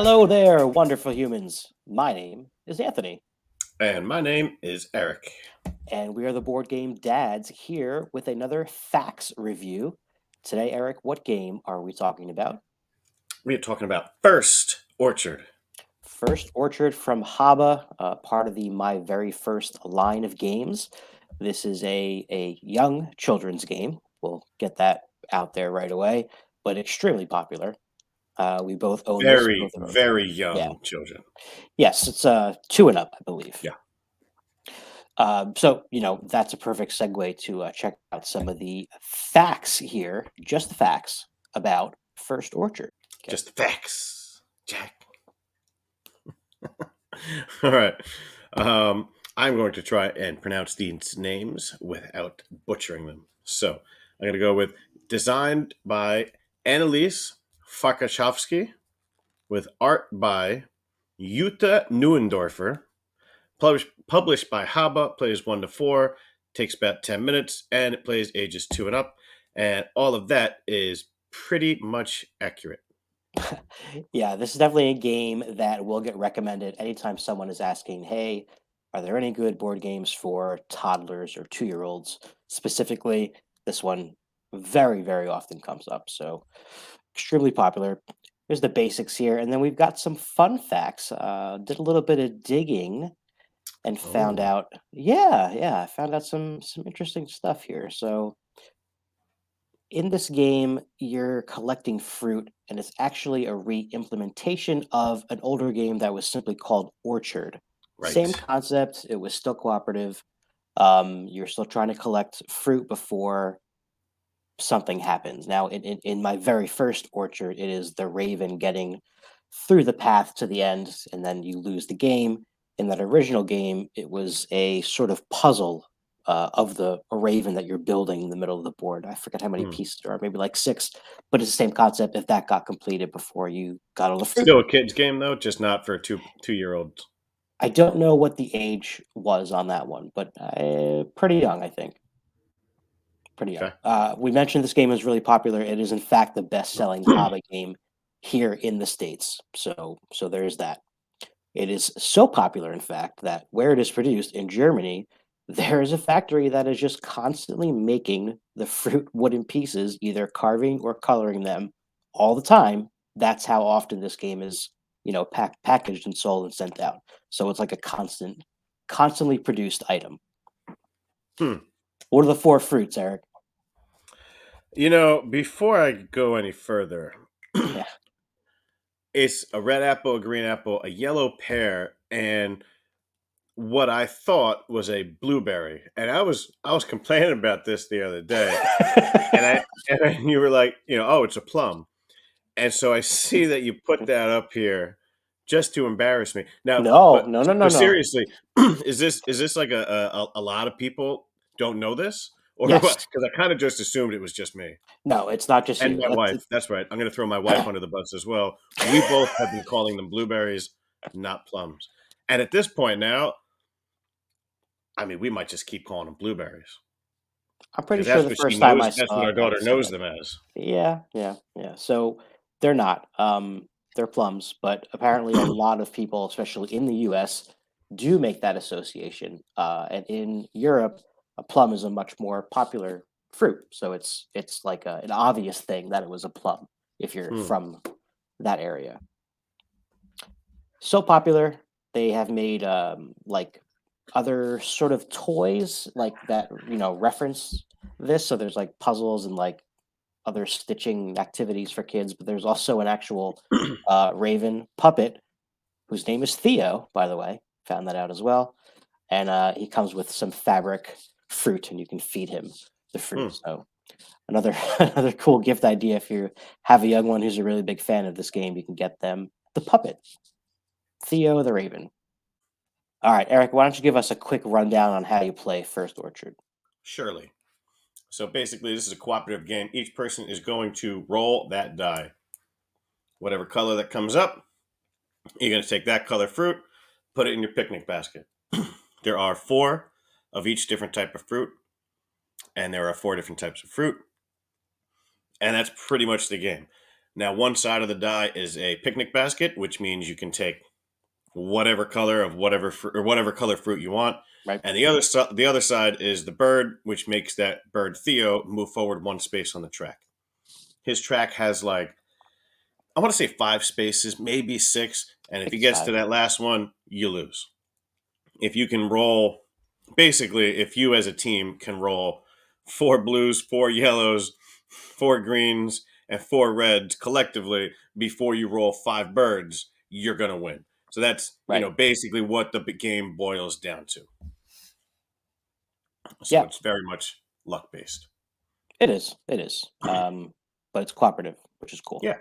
Hello there, wonderful humans. My name is Anthony, And my name is Eric. and we are the Board Game Dads here with another Facts review. Today, Eric, what game are we talking about? We are talking about First Orchard. First Orchard from HABA, part of the My Very First line of games. This is a young children's game. We'll get that out there right away, but extremely popular. We both own this. Very, Both of us. very Yeah. young children. Yes, it's two and up, I believe. Yeah. That's a perfect segue to check out some of the facts here, just the facts about First Orchard. Okay. Just the facts, Jack. All right. I'm going to try and pronounce these names without butchering them. So I'm going to go with designed by Annelies Fakachovsky, with art by Jutta Neuendorfer, published by HABA, plays 1 to 4, takes about 10 minutes, and it plays ages 2 and up. And all of that is pretty much accurate. Yeah, this is definitely a game that will get recommended anytime someone is asking, hey, are there any good board games for toddlers or 2-year-olds? Specifically, this one very, very often comes up. So extremely popular. Here's the basics here. And then we've got some fun facts. Did a little bit of digging and found Oh, out, yeah, I found out some interesting stuff here. So in this game, you're collecting fruit, and it's actually a re-implementation of an older game that was simply called Orchard. Same right. concept. It was still cooperative. You're still trying to collect fruit before something happens. Now, in my very first Orchard, it is the raven getting through the path to the end, and then you lose the game. In that original game, it was a sort of puzzle of a raven that you're building in the middle of the board. I forget how many Hmm. pieces there are, maybe like 6, but it's the same concept. If that got completed before you got all the fruit, Still a kid's game, though, just not for two-year-olds. I don't know what the age was on that one, but pretty young, I think. Pretty young. Okay. We mentioned this game is really popular. It is in fact the best-selling HABA game here in the States. So there's that. It is so popular, in fact, that where it is produced in Germany, there is a factory that is just constantly making the fruit wooden pieces, either carving or coloring them all the time. That's how often this game is, packaged and sold and sent out. So it's like a constantly produced item. Hmm. What are the 4 fruits, Eric? Before I go any further, Yeah. it's a red apple, a green apple, a yellow pear, and what I thought was a blueberry. And I was complaining about this the other day, and I and then you were like, oh, it's a plum. And so I see that you put that up here just to embarrass me. Now, No, but no, no, no, but no. seriously, is this like a lot of people don't know this or Yes. what? Because I kind of just assumed it was just me No, it's not just and you. my wife. That's right. I'm going to throw my wife under the bus as well. We both have been calling them blueberries, not plums. And at this point now, I mean, we might just keep calling them blueberries I'm pretty because sure that's the what she first time I knows. That's what saw our it, I daughter said knows that. them as. Yeah, yeah, yeah. So they're not. They're plums, but apparently a lot of people, especially in the US, do make that association. And in Europe, a plum is a much more popular fruit. So it's like an obvious thing that it was a plum if you're Hmm. from that area. So popular, they have made like other sort of toys like that, reference this. So there's like puzzles and like other stitching activities for kids, but there's also an actual raven puppet whose name is Theo, by the way. Found that out as well. And he comes with some fabric fruit, and you can feed him the fruit. Hmm. So another another cool gift idea if you have a young one who's a really big fan of this game, you can get them the puppet, Theo the Raven. All right, Eric, why don't you give us a quick rundown on how you play First Orchard? Surely. So basically, this is a cooperative game. Each person is going to roll that die. Whatever color that comes up, you're going to take that color fruit, put it in your picnic basket. There are 4 of each different type of fruit, and there are 4 different types of fruit, and that's pretty much the game. Now, one side of the die is a picnic basket, which means you can take whatever color of whatever or whatever color fruit you want. Right. And the other side is the bird, which makes that bird Theo move forward one space on the track. His track has like, I want to say 5 spaces, maybe 6. And I if think he it's gets 5. to that last one, you lose. If you can roll, basically, if you as a team can roll 4 blues, 4 yellows, 4 greens, and 4 reds collectively before you roll 5 birds, you're going to win. So that's, Right. basically what the game boils down to. So Yeah, it's very much luck based. it is. It is. But it's cooperative, which is cool. Yeah.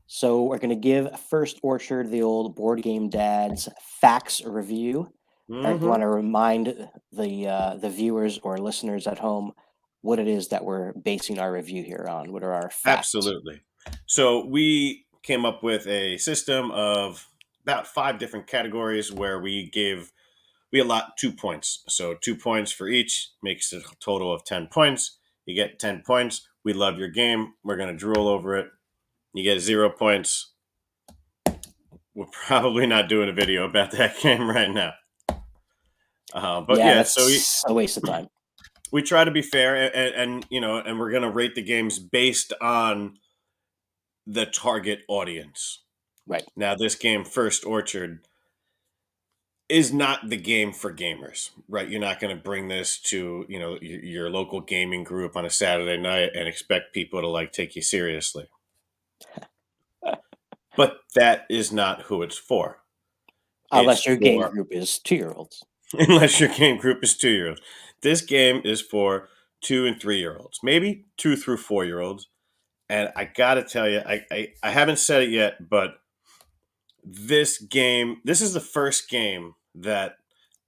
So we're going to give First Orchard the old board game dad's facts review. Eric, you want Hmm. to remind the viewers or listeners at home what it is that we're basing our review here on? What are our facts? Absolutely. So we came up with a system of about 5 different categories where we allot 2 points. So 2 points for each makes a total of 10 points. You get 10 points. We love your game. We're going to drool over it. You get 0 points. We're probably not doing a video about that game right now. But Yeah, yeah, so we, that's a waste of time. we try to be fair, and we're going to rate the games based on the target audience. Right. Now, this game, First Orchard, is not the game for gamers, right? You're not going to bring this to, your local gaming group on a Saturday night and expect people to like take you seriously. But that is not who it's for. It's Unless your game for group is 2-year-olds. unless your game group is 2 year olds. This game is for 2 and 3 year olds, maybe 2 through 4 year olds. And I gotta tell you, I haven't said it yet, but this is the first game that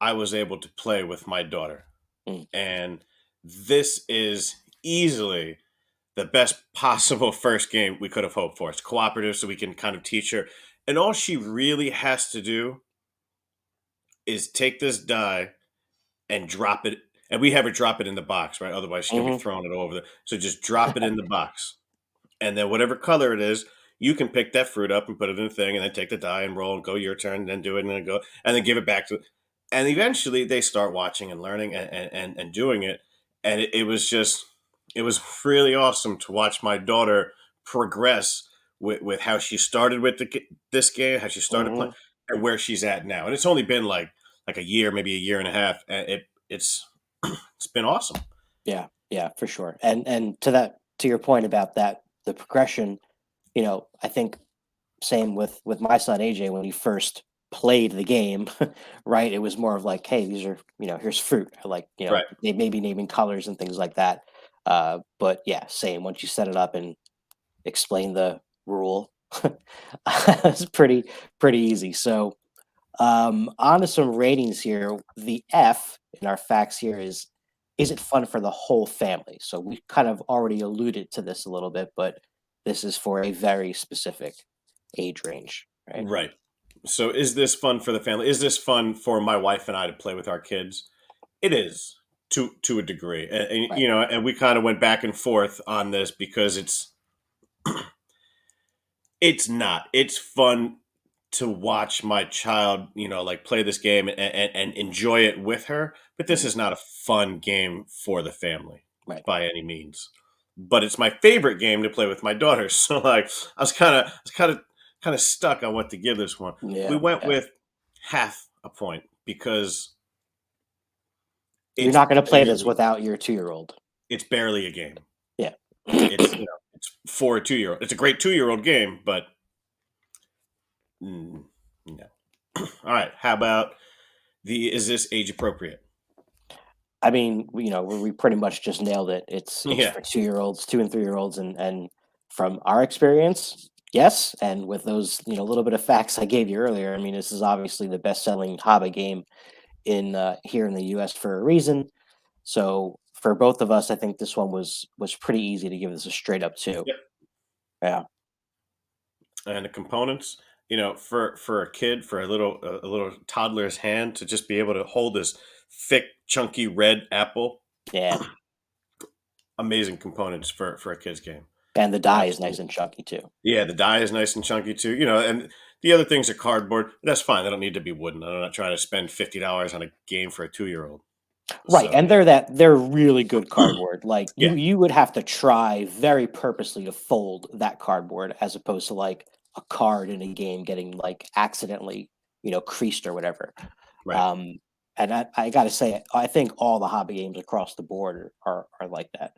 I was able to play with my daughter. Mm. And this is easily the best possible first game we could have hoped for. It's cooperative, so we can kind of teach her. And all she really has to do is take this die and drop it. And we have her drop it in the box, right? Otherwise, she's going to be Hmm. throwing it all over. So just drop it in the box. And then whatever color it is, you can pick that fruit up and put it in a thing, and then take the die and roll and go your turn, and then do it and then go and then give it back to. And eventually, they start watching and learning and doing it. And it was really awesome to watch my daughter progress with how she started with this game, how she started playing, Hmm. and where she's at now. And it's only been like a year, maybe a year and a half, and it's been awesome. Yeah, yeah, for sure. And to your point about that, the progression, I think same with my son AJ when he first played the game, right? It was more of like, hey, these are, here's fruit. Like, Right. they may be naming colors and things like that. But yeah, same. Once you set it up and explain the rule, it's pretty easy. So on to some ratings here. The F in our facts here is it fun for the whole family? So we kind of already alluded to this a little bit, but this is for a very specific age range, right? Right. So is this fun for the family? Is this fun for my wife and I to play with our kids? It is to a degree. And Right. and we kind of went back and forth on this because it's not. It's fun to watch my child, like play this game and enjoy it with her, but this Mhm. is not a fun game for the family Right. by any means. But it's my favorite game to play with my daughter. So like I was kind of stuck on what to give this one. We Yeah. went Yeah. with half a point because You're it's not going to play this barely without your 2-year-old. it's barely a game. Yeah. It's for a 2 year old. It's a great 2 year old game, but no. All right. How about the is this age appropriate? I mean, we pretty much just nailed it. It's Yeah. for 2-year-olds, 2 and 3-year-olds, and from our experience, yes. And with those, little bit of facts I gave you earlier, I mean, this is obviously the best-selling HABA game in here in the U.S. for a reason. So for both of us, I think this one was pretty easy to give this a straight up two. Yep. Yeah, And the components, for a kid, for a little toddler's hand to just be able to hold this thick, chunky red apple, yeah, amazing components for a kid's game. And the die is nice Absolutely. and chunky too. Yeah, the die is nice and chunky too. And the other things are cardboard. That's fine. They don't need to be wooden. I'm not trying to spend $50 on a game for a 2-year-old. Right, So and they're really good cardboard. Like yeah, you would have to try very purposely to fold that cardboard as opposed to like a card in a game getting like accidentally, creased or whatever. right. Um, and I got to say, I think all the hobby games across the board are like that.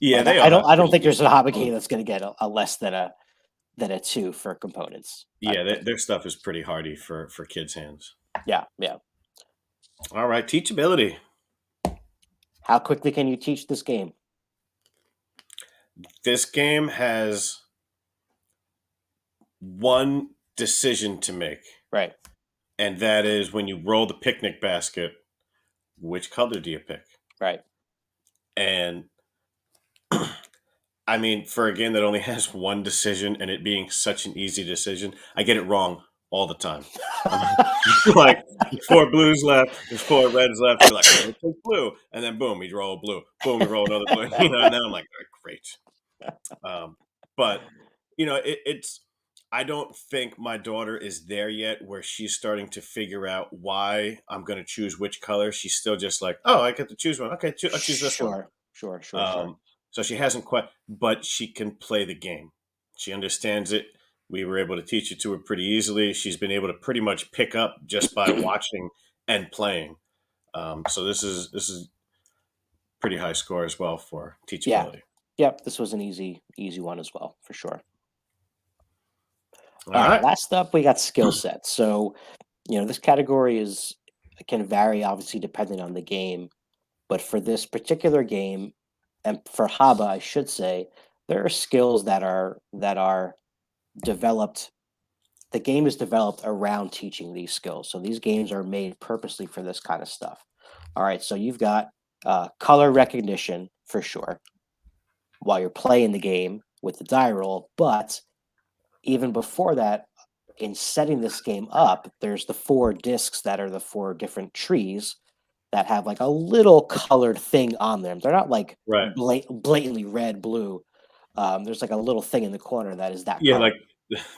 Yeah, Like they I all don't have I don't pretty think good. there's a hobby game that's going to get a less than a 2 for components. I Yeah, don't think. their stuff is pretty hardy for kids' hands. Yeah, yeah. All right, teachability. How quickly can you teach this game? This game has one decision to make, Right, and that is when you roll the picnic basket, which color do you pick? right. And I mean, for a game that only has one decision and it being such an easy decision, I get it wrong all the time. I'm like, there's four blues left, there's four reds left. You're like, I'm gonna take blue, and then boom, you roll blue. Boom, you roll another blue. And then I'm like, "Oh, great. Um, but it's. I don't think my daughter is there yet, where she's starting to figure out why I'm going to choose which color. She's still just like, oh, I get to choose one. Okay, I'll choose this one. Sure, sure, sure, sure. Um, so she hasn't quite, but she can play the game. She understands it. We were able to teach it to her pretty easily. She's been able to pretty much pick up just by watching and playing. So this is pretty high score as well for Yeah. teachability. Yep, this was an easy one as well, for sure. All All right, right. last up we got skill sets. So, this category is can vary obviously depending on the game, but for this particular game and for HABA, I should say, there are skills that are developed. The game is developed around teaching these skills. So these games are made purposely for this kind of stuff. All right, so you've got color recognition for sure while you're playing the game with the die roll, but even before that, in setting this game up, there's the 4 discs that are the 4 different trees that have like a little colored thing on them. They're not like Right. blatantly red, blue. There's like a little thing in the corner that is that Yeah, color. like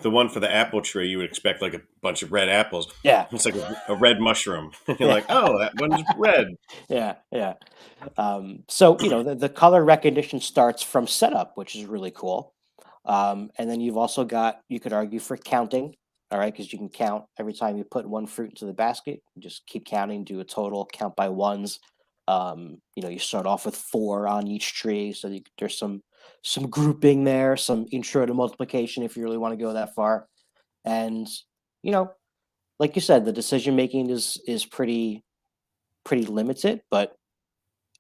the one for the apple tree, you would expect like a bunch of red apples. Yeah, It's like a red mushroom. You're yeah, like, oh, that one's red. yeah, yeah. So the color recognition starts from setup, which is really cool. And then you've also got, you could argue for counting, all right, because you can count every time you put one fruit into the basket. You just keep counting, do a total, count by ones. You start off with 4 on each tree, so there's some grouping there, some intro to multiplication if you really want to go that far. And you know, like you said, the decision making is pretty limited, but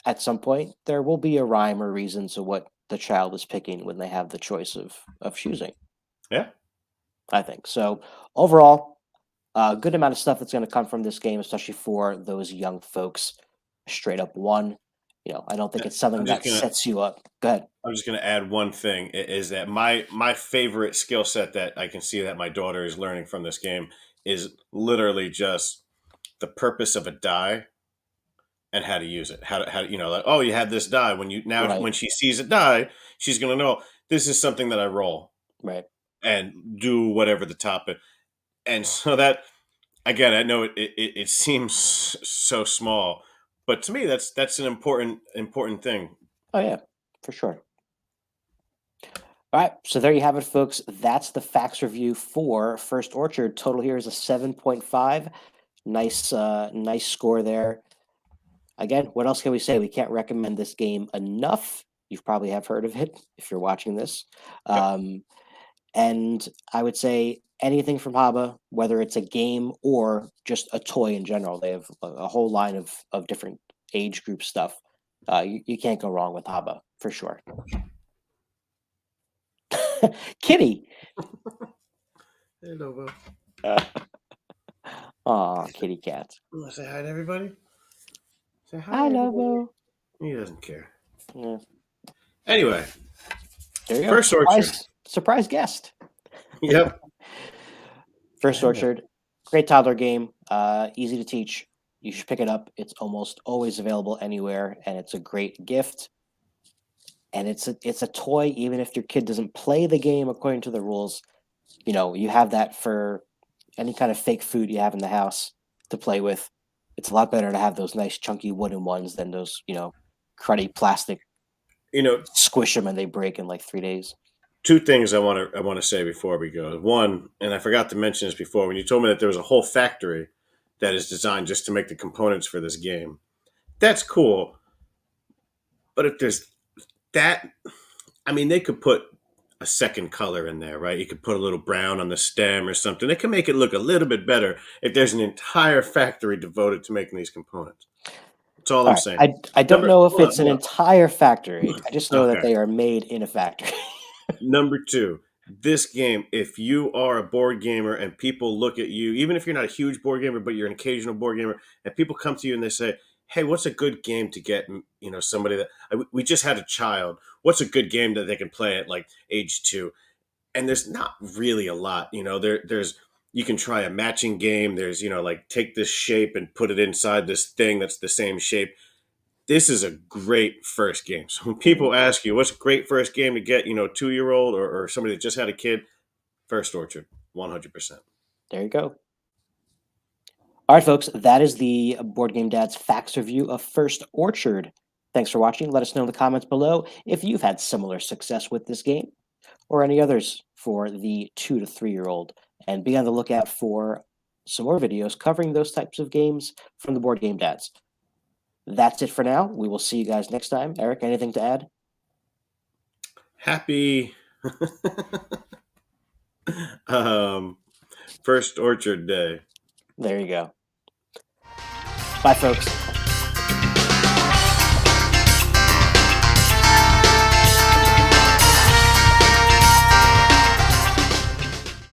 at some point there will be a rhyme or reason to what the child is picking when they have the choice of choosing. Yeah. I think so. Overall, a good amount of stuff that's going to come from this game, especially for those young folks. Straight up one. I don't think it's something I'm just that gonna sets you up. Go ahead. I'm just gonna add one thing is that my favorite skill set that I can see that my daughter is learning from this game is literally just the purpose of a die and how to use it. How to like, oh, you have this die. Right, When she sees a die, she's gonna know this is something that I roll right. and do whatever the top is. And so that, again, I know it seems so small, but to me that's an important thing. Oh yeah, for sure. All right, so there you have it, folks. That's the facts review for First Orchard. Total here is a 7.5. Nice score there. Again, what else can we say? We can't recommend this game enough. You probably have heard of it if you're watching this. Yep. Um, and I would say anything from Haba, whether it's a game or just a toy in general, they have a whole line of different age group stuff. You can't go wrong with Haba for sure. Kitty. Hello, Will. Oh, kitty cat. You want to say hi to everybody? Say hi, Hi, everybody. Lobo. He doesn't care. Yeah, Anyway, there you go. First Orchard. Surprise guest. Yep. First And Orchard, great toddler game. Easy to teach. You should pick it up. It's almost always available anywhere, and it's a great gift. and it's a toy. Even if your kid doesn't play the game according to the rules, you have that for any kind of fake food you have in the house to play with. It's a lot better to have those nice chunky wooden ones than those cruddy plastic. You know, Squish them and they break in like 3 days. two things I want to say before we go. One, and I forgot to mention this before, when you told me that there was a whole factory that is designed just to make the components for this game. That's cool. But if there's that, I mean, they could put a second color in there, right? You could put a little brown on the stem or something. They can make it look a little bit better if there's an entire factory devoted to making these components. That's all All I'm right. saying. I don't Number, know if hold on, it's an hold entire factory. I just on. know that Okay. they are made in a factory. Number two, this game, if you are a board gamer and people look at you, even if you're not a huge board gamer, but you're an occasional board gamer, and people come to you and they say, "Hey, what's a good game to get?" Somebody that we just had a child. What's a good game that they can play at like age 2? And there's not really a lot. There's you can try a matching game. There's like take this shape and put it inside this thing that's the same shape. This is a great first game. So when Mhm. people ask you what's a great first game to get, 2-year-old or somebody that just had a kid, First Orchard, 100%. There you go. All right, folks. That is the Board Game Dad's facts review of First Orchard. Thanks for watching. Let us know in the comments below if you've had similar success with this game or any others for the 2 to 3-year-old. And be on the lookout for some more videos covering those types of games from the Board Game Dads. That's it for now. We will see you guys next time. Eric, anything to add? Happy um, First Orchard Day. There you go. Bye, folks.